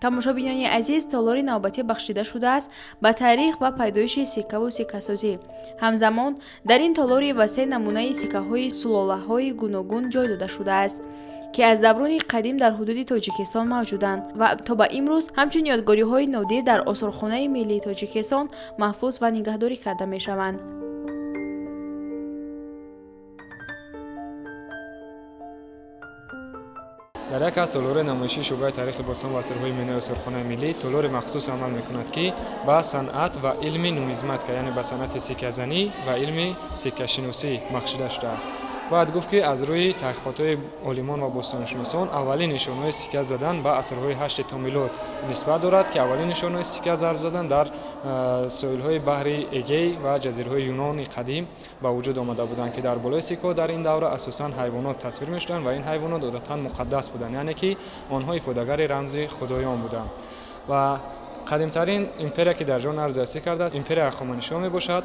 тамошобинони азиз, толори навбатӣ бахшида шудааст ба таърих ва пайдоиши сиккаву сиккасозӣ. Ҳамзамон дар ин толори васеъ намунаи сиккаҳои сулолаҳои гуногун ҷой дода шудааст, ки аз даврони қадим дар ҳудуди Тоҷикистон мавҷуданд ва то ба имрӯз ҳамчун ёдгориҳои нодир дар осорхонаи миллии Тоҷикистон маҳфуз ва нигаҳдорӣ карда мешаванд. дар як аз толори намоиши шӯъбаи таърихи бостон ва асрҳои минои осорхонаи миллӣ толори махсус амал мекунад, ки ба санъат ва илми нумизматика, яъне ба санъати сикказанӣ ва илми сиккашиносӣ бахшида шудааст. бояд гуфт, ки аз рӯи таҳқиқотҳои олимон ва бостоншиносон аввалин нишонаҳои сикка задан ба асрҳои 8 то милод нисбат дорад, ки аввалин нишонаҳои сикка зарб задан дар соҳилҳои баҳри Эгей ва ҷазираҳои Юнони қадим ба вуҷуд омада буданд, ки дар болои сиккаҳо дар ин давра асосан ҳайвонот тасвир мешуданд ва ин ҳайвонот одатан муқаддас буданд, яъне ки онҳо ифодагари рамзи худоён буданд. ва қадимтарин империя, ки дар ҷон арзиёсӣ кардааст, империяи ҳахоманишо мебошад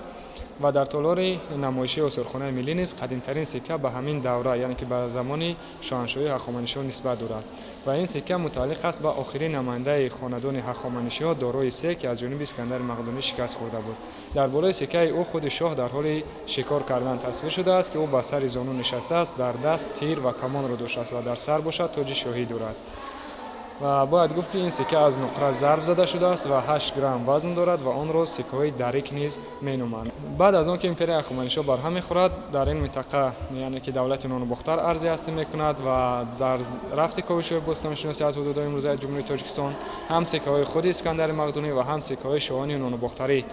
ва дар толори намоиши осорхонаи миллӣ низ қадимтарин сикка ба ҳамин давра, яъне ки ба замони шоҳаншоҳии ҳахоманишо нисбат дорад. ва ин сикка мутааллиқ аст ба охирин намояндаи хонадони ҳахоманишиҳо дорои сек, ки аз ҷониби Искандари Мақдунӣ шикаст хӯрда буд. дар болои сиккаи ӯ худи шоҳ дар ҳоли шикор кардан тасвир шудааст, ки ӯ ба сари зону нишастааст, дар даст тир ва камонро доштааст ва дар сар бошад тоҷи шоҳӣ дорад. ва бояд гуфт, ки ин сикка аз нуқра зарб зада шудааст ва 8 грамм вазн дорад ва онро сиккаҳои дарик низ меноманд. баъд аз он ки империяи ҳахоманишо барҳам мехӯрад, дар ин минтақа, яъне ки давлати нонубохтар арзиҳастӣ мекунад ва дар рафти коҳишҳои бостоншиносӣ аз ҳудудҳои имрӯзаи ҷумҳурии Тоҷикистон ҳам сиккаҳои худи Искандари Мақдунӣ ва ҳам сиккаҳои шоҳони нонубохтарӣ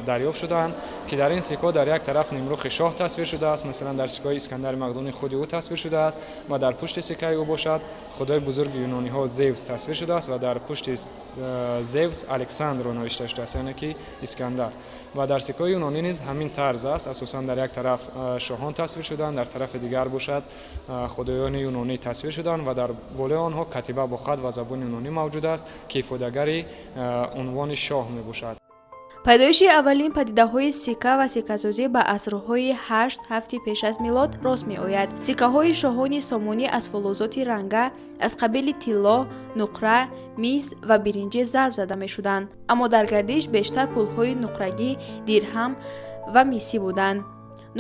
дарёфт шудаанд, ки дар ин сиккаҳо дар як тараф нимрухи шоҳ тасвир шудааст, масалан дар сиккаҳои Искандари Мақдунӣ худи ӯ тасвир шудааст ва дар пушти сиккаи ӯ бошад худои бузурги юнониҳо Зевс тасвир шудааст ва дар пушти Зевс Александро навишта шудааст, яъне ки Искандар. ва дар сиккаҳои юнонӣ низ ҳамин тарз аст, асосан дар як тараф шоҳон тасвир шудаанд, дар тарафи дигар бошад худоёни юнонӣ тасвир шудаанд ва дар болои онҳо катиба бо хат ва забони юнонӣ мавҷуд аст, ки ифодагари унвони шоҳ мебошад. пайдоиши аввалин падидаҳои сикка ва сиккасозӣ ба асрҳои 8 ҳафти пеш аз милод рост меояд. Сиккаҳои шоҳони Сомонӣ аз фолозоти ранга, аз қабили тилло, нуқра, мис ва биринҷӣ зарб зада мешуданд, аммо дар гардиш бештар пулҳои нуқрагӣ, дирҳам ва мисӣ буданд.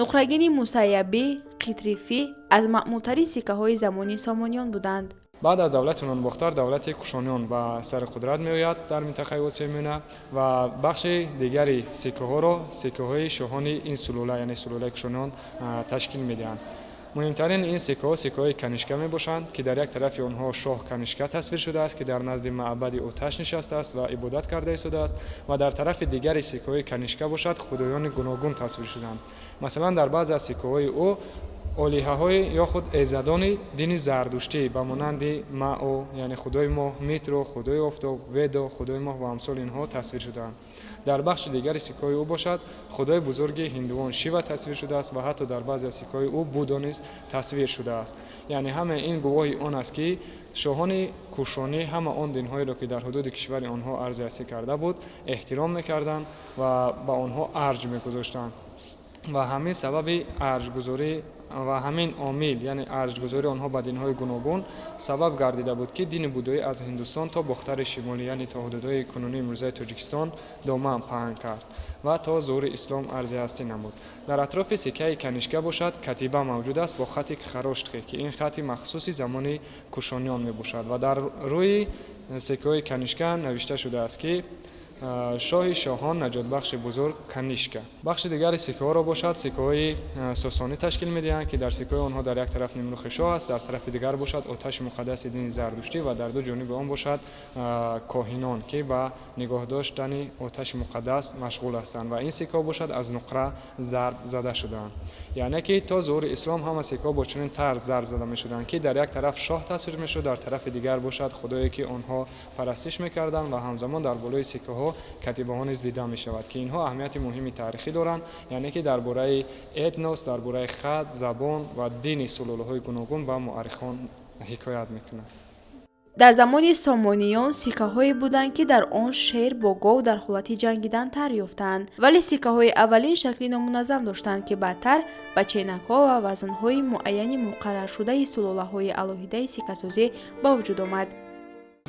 нуқрагини мусайябӣ, қитрифӣ аз маъмултарин сиккаҳои замони Сомониён буданд. баъд аз давлати нонубохтар давлати кушониён ба сари қудрат меояд дар минтақаи Осиёи Миёна ва бахши дигари сиккаҳоро сиккаҳои шоҳони ин сулола, яъне сулолаи кушониён ташкил медиҳанд. муҳимтарин ин сиккаҳо сиккаҳои канишка мебошанд, ки дар як тарафи онҳо шоҳ канишка тасвир шудааст, ки дар назди маъбади оташ нишастааст ва ибодат карда истодааст, ва дар тарафи дигари сиккаҳои канишка бошад худоёни гуногун тасвир шудаанд. масалан дар баъзе аз сиккаҳои ӯ олиҳаҳои ё худ эзадони дини зардуштӣ ба монанди Маъо, яъне худои моҳ, Митро, худои офтоб, Ведо, худои моҳ ва амсоли инҳо тасвир шудаанд. дар бахши дигари сиккаҳои ӯ бошад худои бузурги ҳиндуон Шива тасвир шудааст ва ҳатто дар баъзе аз сиккаҳои ӯ Буддо низ тасвир шудааст. яъне ҳама ин гувоҳи он аст, ки шоҳони кушонӣ ҳама он динҳоеро, ки дар ҳудуди кишвари онҳо арзиҳастӣ карда буд, эҳтиром мекарданд ва ба онҳо арҷ мегузоштанд. ва ҳамин сабаби арҷгузорӣ ва ҳамин омил, яъне арҷгузории онҳо ба динҳои гуногун сабаб гардида буд, ки дини будоӣ аз Ҳиндустон то бохтари шимолӣ, яъне то ҳудудҳои кунунии имрӯзаи Тоҷикистон доман паҳн кард ва то зуҳури ислом арзиҳастӣ намуд. дар атрофи сиккаи канишка бошад катиба мавҷуд аст бо хати хароштхе, ки ин хати махсуси замони кушониён мебошад ва дар рӯи сиккаҳои канишка навишта шудааст, ки шоҳи шоҳон наҷотбахши бузург Канишка. бахши дигари сиккаҳоро бошад сиккаҳои Сосонӣ ташкил медиҳанд, ки дар сиккаҳои онҳо дар як тараф нимрухи шоҳ аст, дар тарафи дигар бошад оташи муқаддаси дини Зардуштӣ ва дар ду ҷониби он бошад коҳинон, ки ба нигоҳ доштани оташи муқаддас машғул ҳастанд ва ин сиккаҳо бошад аз нуқра зарб зада шудаанд. яъне ки то зуҳури ислом ҳама сиккаҳо бо чунин тарз зарб зада мешуданд, ки дар як тараф шоҳ тасвир мешуд, дар тарафи дигар бошад худое, ки онҳо парастиш мекарданд ва ҳамзамон дар болои сиккаҳо катибаҳо низ дида мешавад, ки инҳо аҳамияти муҳими таърихӣ доранд, яъне ки дар бораи этнос, дар бораи хат, забон ва дини сулолаҳои гуногун ба муаррихон ҳикоят мекунанд. дар замони Сомониён сиккаҳое буданд, ки дар он шер бо гов дар ҳолати ҷангидан тар ёфтаанд, вале сиккаҳои аввалин шакли номуназзам доштанд, ки баъдтар ба ченакҳо ва вазнҳои муайяни муқарраршудаи сулолаҳои алоҳидаи сиккасозӣ ба вуҷуд омад.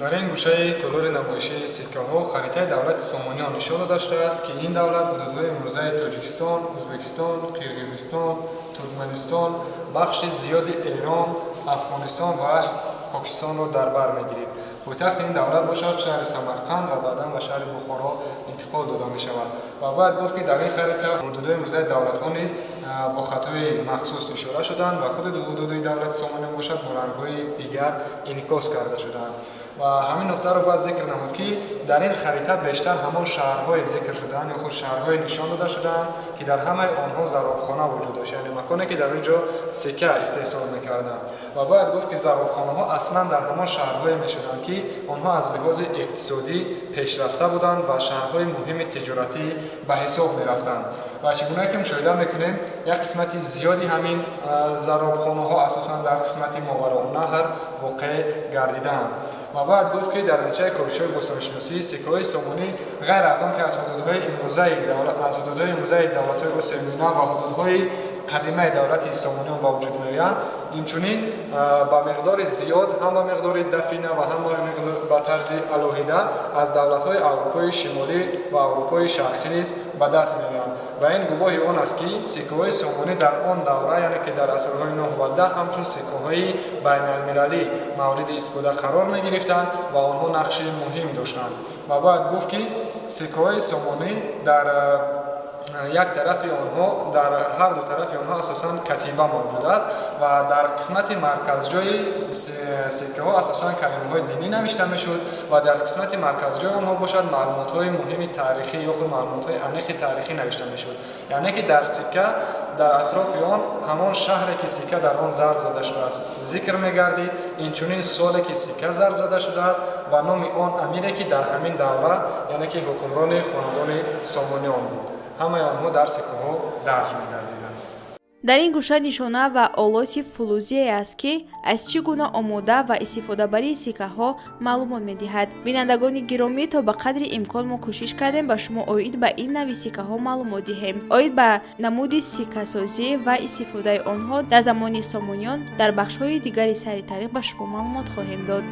дар ин гӯшаи толури намоишии сиккаҳо харитаи давлати Сомониён нишона доштааст, ки ин давлат ҳудудҳои имрӯзаи Тоҷикистон, Ӯзбекистон, Қирғизистон, Туркманистон, бахши зиёди Эрон, Афғонистон ва Покистонро дар бар мегирад. Пойтахти ин давлат бошад шаҳри Самарқанд ва баъдан ба шаҳри Бухоро интиқол дода мешавад. Ва бояд гуфт, ки дар ин харита ҳудудҳои имрӯзаи давлатҳо низ бо хатҳои махсус ишора шуданд ва худи ҳудуди давлати Сомониён бошад бо рангҳои дигар инъикос карда шуданд. ва ҳамин нуқтаро бояд зикр намуд, ки дар ин харита бештар ҳамон шаҳрҳое зикр шуданд ё худ шаҳрҳое нишон дода шуданд, ки дар ҳамаи онҳо заробхона вуҷуд дошт, яъне маконе, ки дар он ҷо сикка истеҳсол мекарданд. ва бояд гуфт, ки заробхонаҳо аслан дар ҳамон шаҳрҳое мешуданд, ки онҳо аз лиҳози иқтисодӣ пешрафта буданд ва шаҳрҳои муҳими тиҷоратӣ ба ҳисоб мерафтанд. ва чӣ гуна ки мушоҳида мекунем, як қисмати зиёди ҳамин заробхонаҳо асосан дар қисмати Мовароунаҳр воқеъ гардидаанд. ва бояд гуфт, ки дар натиҷаи кӯшишҳои бостоншиносии сиккаҳои Сомонӣ ғайр аз он, ки аз ҳудудҳои имрӯзаи давлатҳои Осиёи Миёна ва ҳудудҳои қадимаи давлати Сомониён ба вуҷуд меоянд, инчунин ба миқдори зиёд ҳам ба миқдори дафина ва ҳам ба тарзи алоҳида аз давлатҳои Аврупои Шимолӣ ва Аврупои Шарқӣ низ ба даст меоянд. ва ин гувоҳи он аст, ки сиккаҳои Сомонӣ дар он давра, яъне ки дар асрҳои 9 ва 10 ҳамчун сиккаҳои байналмилалӣ мавриди истифода қарор мегирифтанд ва онҳо нақши муҳим доштанд. ва бояд гуфт, ки сиккаҳои Сомонӣ дар як тарафи онҳо, дар ҳар ду тарафи онҳо асосан катиба мавҷуд аст ва дар қисмати марказҷои сиккаҳо асосан калимаҳои динӣ навишта мешуд ва дар қисмати марказҷои онҳо бошад маълумотҳои муҳими таърихӣ ё худ маълумотҳои аниқи таърихӣ навишта мешуд. яъне ки дар сикка дар атрофи он ҳамон шаҳре ки сикка дар он зарб зада шудааст зикр мегардид, инчунин соле ки сикка зарб зада шудааст ва номи он амире ки дар ҳамин давра, яъне ки ҳукмрони хонадони Сомониён буд. ҳамаи онҳо дар сиккаҳо дарҷ мегардиданд. дар ин гӯша нишона ва олоти фулузие аст, ки аз чӣ гуна омода ва истифодабарии сиккаҳо маълумот медиҳад. бинандагони гиромӣ, то ба қадри имкон мо кӯшиш кардем ба шумо оид ба ин нави сиккаҳо маълумот диҳем. оид ба намуди сиккасозӣ ва истифодаи онҳо дар замони Сомониён дар бахшҳои дигари сайри таърих ба шумо маълумот хоҳем дод.